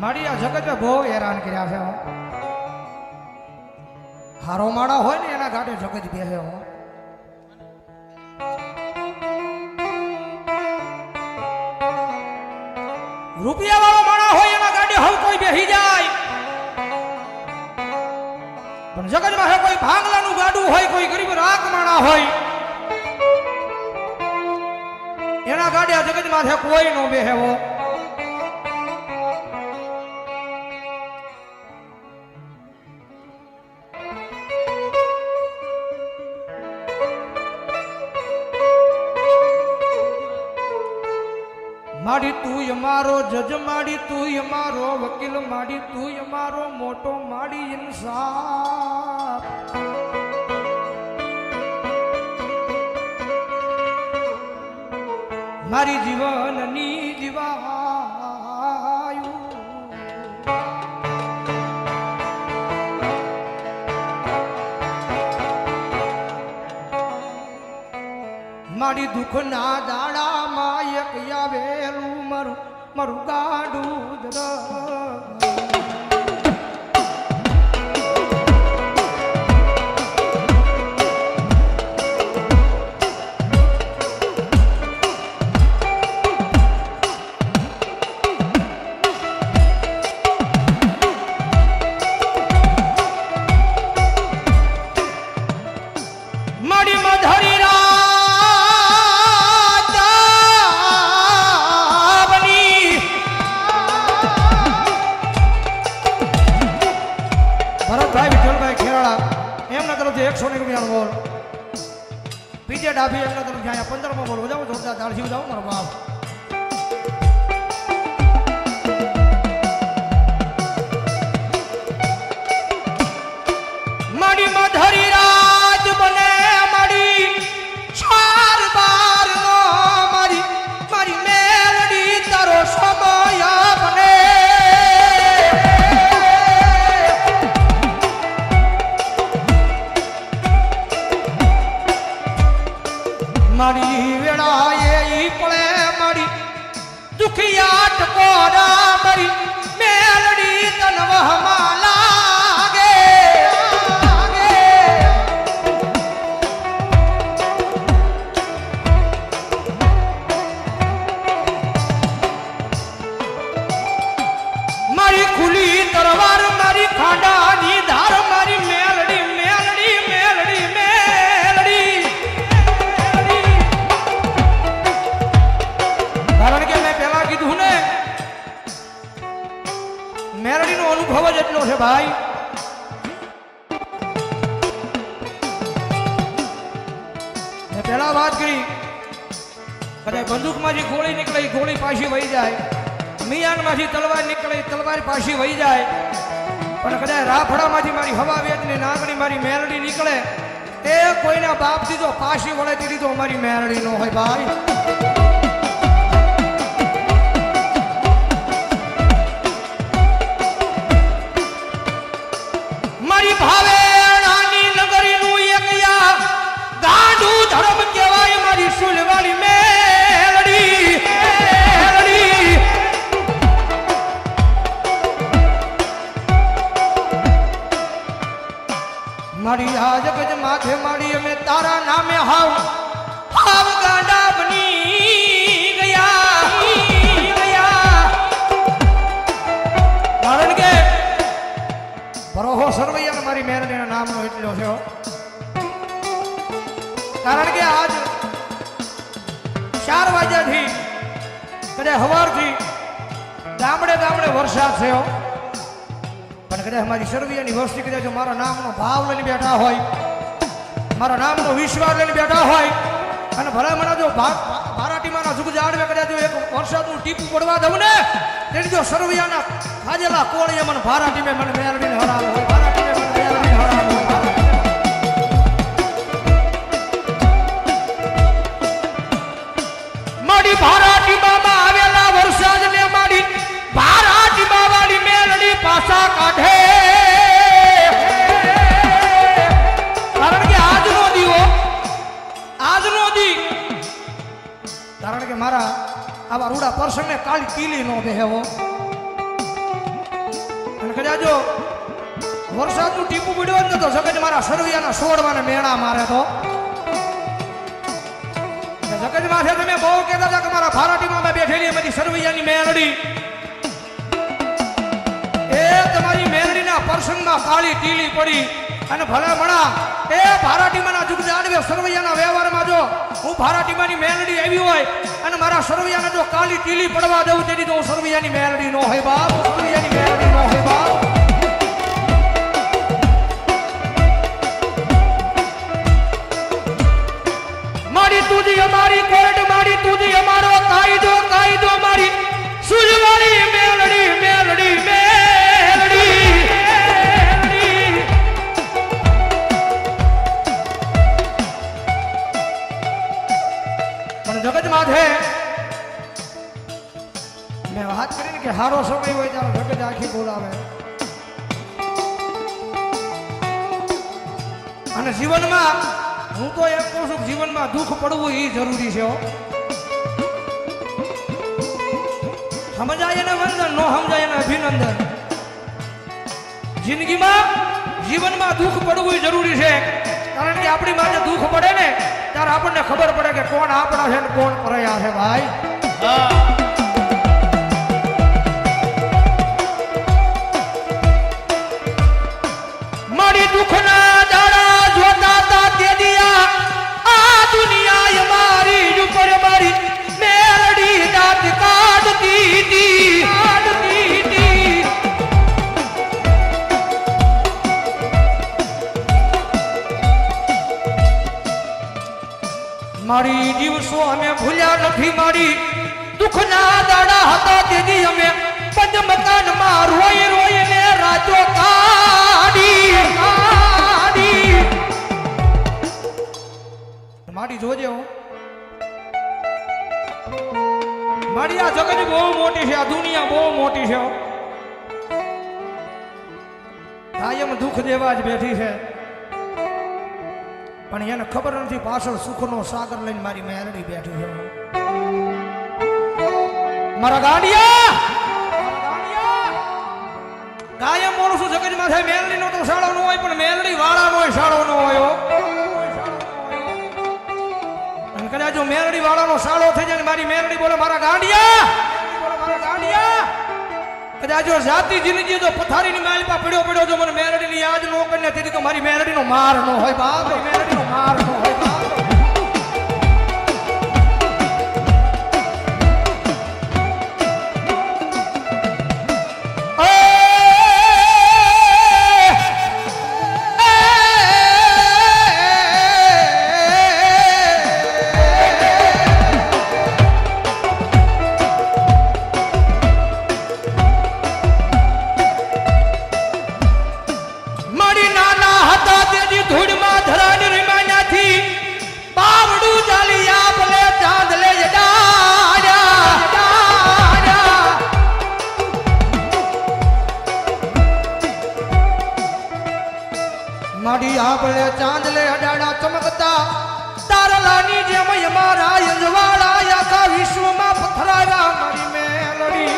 મારી આ જગત બહુ હેરાન કર્યા છે હારો માળા હોય ને એના ગાડે જગત બેસે હો રૂપિયા વાળો માણા હોય એના ગાડે હવ કોઈ બેહી જાય પણ જગતમાં હે કોઈ ભાંગલાનું ગાડું હોય કોઈ ગરીબ રાખ માણા હોય એના ગાડે આ જગતમાં હે કોઈ નો બેહેવો માડી તું અમારો જજ માડી તું અમારો વકીલ માડી તું અમારો મોટો માડી ઇન્સાફ મારી જીવનની જીવાયું મારી દુઃખના દાડામાં એક આવેલું મારું ગાડું મારી મધરી એમના તરફથી 100 રૂપિયાનો બોલ બીજે ડાભી એમના તરફથી અહીંયા 15માં બોલ બજાવો જોરદાર તાળથી બજાવો મારો બાપ માડી મધરી રાત બને માડી 4 બાર નો મારી મારી મેલડી તારો સમય બને મારી વેળાએ ઈ પડે મારી દુખિયા ટકોરા મારી મેલડી તનવહમાં લાગે મારી ખુલી તરવાર મારી ખાંડાની ધાર મારી મેલડી મેલડી મેલડી મેલડી કારણ કે મેં પહેલા કીધું ને મેરડીનો અનુભવ જ એટલો છે ભાઈ મેં પહેલા વાત કરી કદાચ બંદૂકમાંથી ગોળી નીકળે ગોળી પાછી વહી જાય મિયાનમાંથી તલવાર નીકળે તલવાર પાછી વહી જાય પણ કદાચ રાફડામાંથી મારી હવા વેચની નાગણી મારી મેરડી નીકળે એ કોઈના બાપ દીધો પાછી વળે દીધો અમારી મેરડી નો હોય ભાઈ ભાવે નાની નગરીનું એક ગાંડું ધર્મ કહેવાય મારી સુલવાળી મેલડી મારી આ જગત માથે મારી અમે તારા નામે હાવ ગાંડા બની ગયા કારણ કે બરોહો સરવૈયા મારી મેરડીના નામનો એટલો છે કારણ કે આજ 4 વાગ્યાથી કદાચ સવારથી ગામડે ગામડે વરસાદ થયો પણ કદાચ અમારી સરવૈયાની વસ્તી કદાચ મારા નામનો ભાવ લઈને બેઠા હોય મારા નામનો વિશ્વાસ લઈને બેઠા હોય અને ભલા મને જો બારાટીમાંના જુગ જાડવે કદાચ જો એક વરસાદનું ટીપું પડવા દઉં ને તેની જો સરવૈયાના ખાજેલા કોળીએ મને બારાટીમે મને મેરડીને હરાવો હોય બારાટીમે મને મેરડીને હરાવો હોય માડી બારાટીમાં આવેલા વરસાદને માડી બારાટીમાં વાળી મેરડી પાછા કાઢે કારણ કે આજનો દી કારણ કે મારા આવા રૂડા પરસંગને કાળી કીલી નો બેહેવો પણ કદાચ જો વરસાદનું ટીપું પડ્યો જ નતો જગત મારા સરવૈયાના સોડવાને મેળા મારે તો જગત માથે તમે બહુ કહેતા હતા કે મારા ફારાટીમાં મેં બેઠેલી એમાંથી સરવૈયાની મેળડી એ તમારી મેળડીના પ્રસંગમાં કાળી ટીલી પડી અને ભલા ભણા એ ફારાટીમાંના જુગ જાડવે સરવૈયાના વ્યવહારમાં જો હું ફારાટીમાંની મેળડી આવી હોય અને મારા સરવૈયાને જો કાળી ટીલી પડવા દઉં તેની તો હું સરવૈયાની મેળડી નો હોય બાપ સરવૈયાની મેળડી નો હોય બાપ મારી તુજી અમારી કોર્ટ મારી તુજી અમારો કાયદો કાયદો મારી સુજવાળી મેલડી મેલડી મેલડી પણ જગત માથે મેં વાત કરીને કે હારો સમય હોય ત્યારે જગત આખી બોલાવે અને જીવનમાં હું તો એમ કહું છું જીવનમાં દુઃખ પડવું એ જરૂરી છે સમજાય એને વંદન નો સમજાય એને અભિનંદન જિંદગીમાં જીવનમાં દુઃખ પડવું જરૂરી છે કારણ કે આપણી માથે દુઃખ પડે ને ત્યારે આપણને ખબર પડે કે કોણ આપણા છે ને કોણ પરયા છે ભાઈ મારી દુઃખના દાડા જોતા તા તે દિયા આ દુનિયા મારી ઉપર મારી મેલડી દાંત કાઢતી હતી મારી દિવસો અમે ભૂલ્યા નથી મારી દુઃખના દાડા હતા તેથી અમે પદ મકાનમાં રોઈ રોઈને રાજો કાઢી મારી જોજે હો મારી આ જગત બહુ મોટી છે આ દુનિયા બહુ મોટી છે કાયમ દુઃખ દેવા જ બેઠી છે પણ એને ખબર નથી પાછળ સુખનો સાગર લઈને મારી મેલડી બેઠી છે મારા ગાંડિયા કાયમ બોલું છું જગત માથે મેલડી નો તો શાળો ન હોય પણ મેલડી વાળા નો શાળો ન હોય અને કદાચ જો મેલડી વાળાનો શાળો થઈ જાય મારી મેલડી બોલે મારા ગાંડિયા કદાચ જો જાતિ જિંદગી જો પથારીની માલપા પડ્યો જો મને મેલડીની યાદ ન કરીને તેથી તો મારી મેલડીનો માર ન હોય બાપ મેલડીનો માર ન હોય બાપ માડી આપણે ચાંદલે અડાડા ચમકતા તારલાની જેમ અમારા યજવાળા આખા વિશ્વમાં પથરાયા મારી મેલડી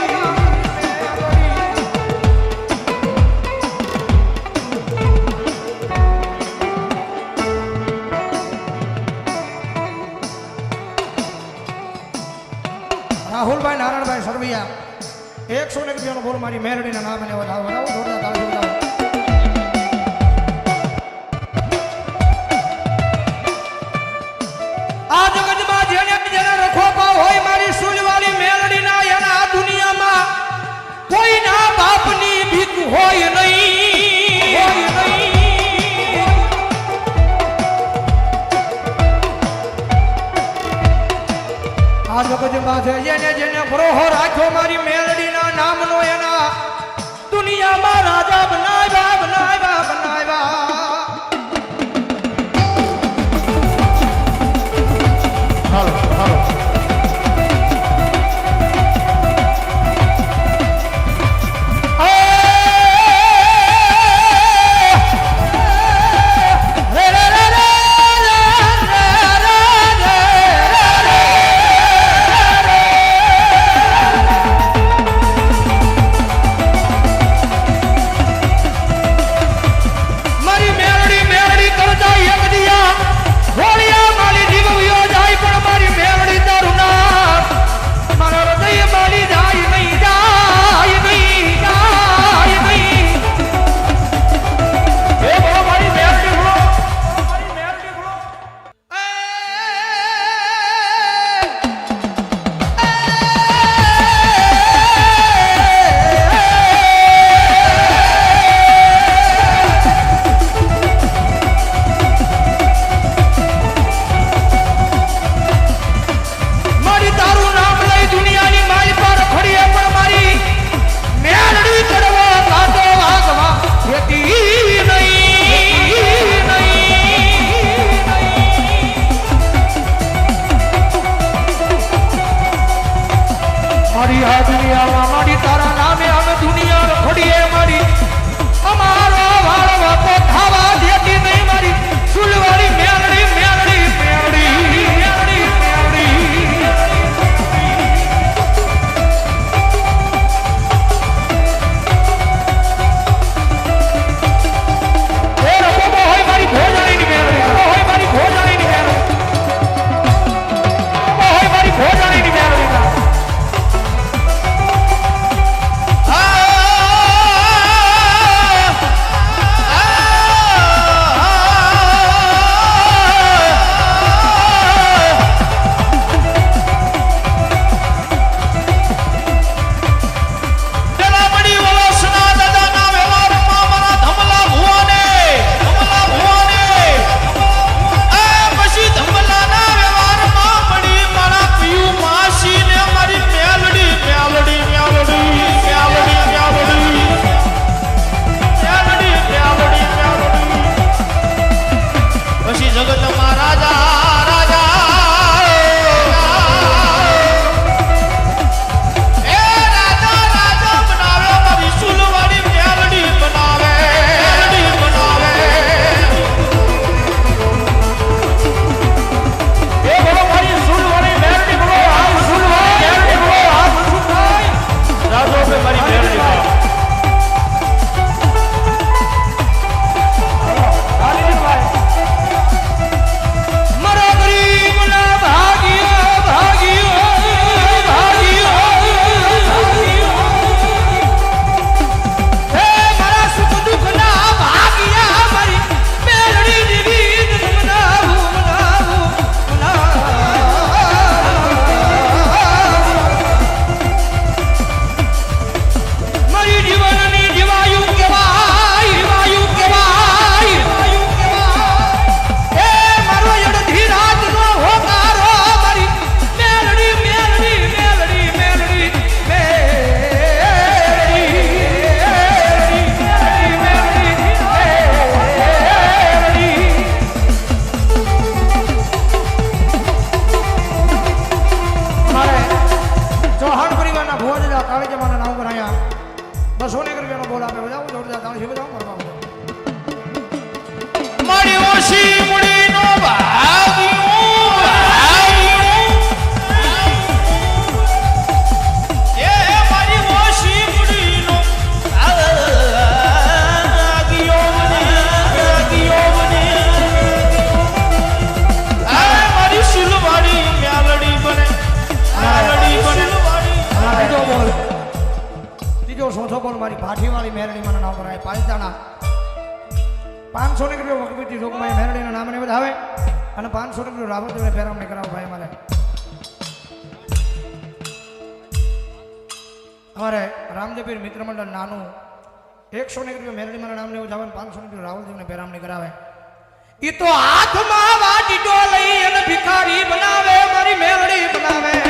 રાહુલભાઈ નારાયણભાઈ સરવૈયા 101 રૂપિયાનો બોલ મારી મેલડીના નામે વધાવો જોરદાર તાળી બજાવો આ જગતમાં જેને જેને રખોપા હોય મારી સુલવાળી મેલડીના એના આ દુનિયામાં કોઈના બાપની ભીખ હોય નહીં આ જગતમાં જેને જેને ભરોહો રાખ્યો મારી મેલડીના નામનો એના દુનિયામાં રાજા બનાવ્યા રાવળજી માના નામ પર અહીંયા 200 રૂપિયાનો બોલ આપે બજાવો જોરદાર તાળી બજાવો કરવા બજાવો મારી ઓછી મુડીનો સોથો બોલ મારી ભાઠીવાળી મેરડી માના નામ પર પાલિતાણા 500 રૂપિયા વકીતી જોગમાં મેરડીના નામને વધાવે અને 500 રૂપિયા રાવળદેવને ફેરામણી કરાવો ભાઈ મારે અમારે રામદેવપીર મિત્ર મંડળ નાનું 100 રૂપિયા મેરડી માના નામને વધાવે 500 રૂપિયા રાવળદેવને ફેરામણી કરાવે ઈ તો હાથમાં વાટીડો લઈ અને ભિખારી બનાવે મારી મેરડી બનાવે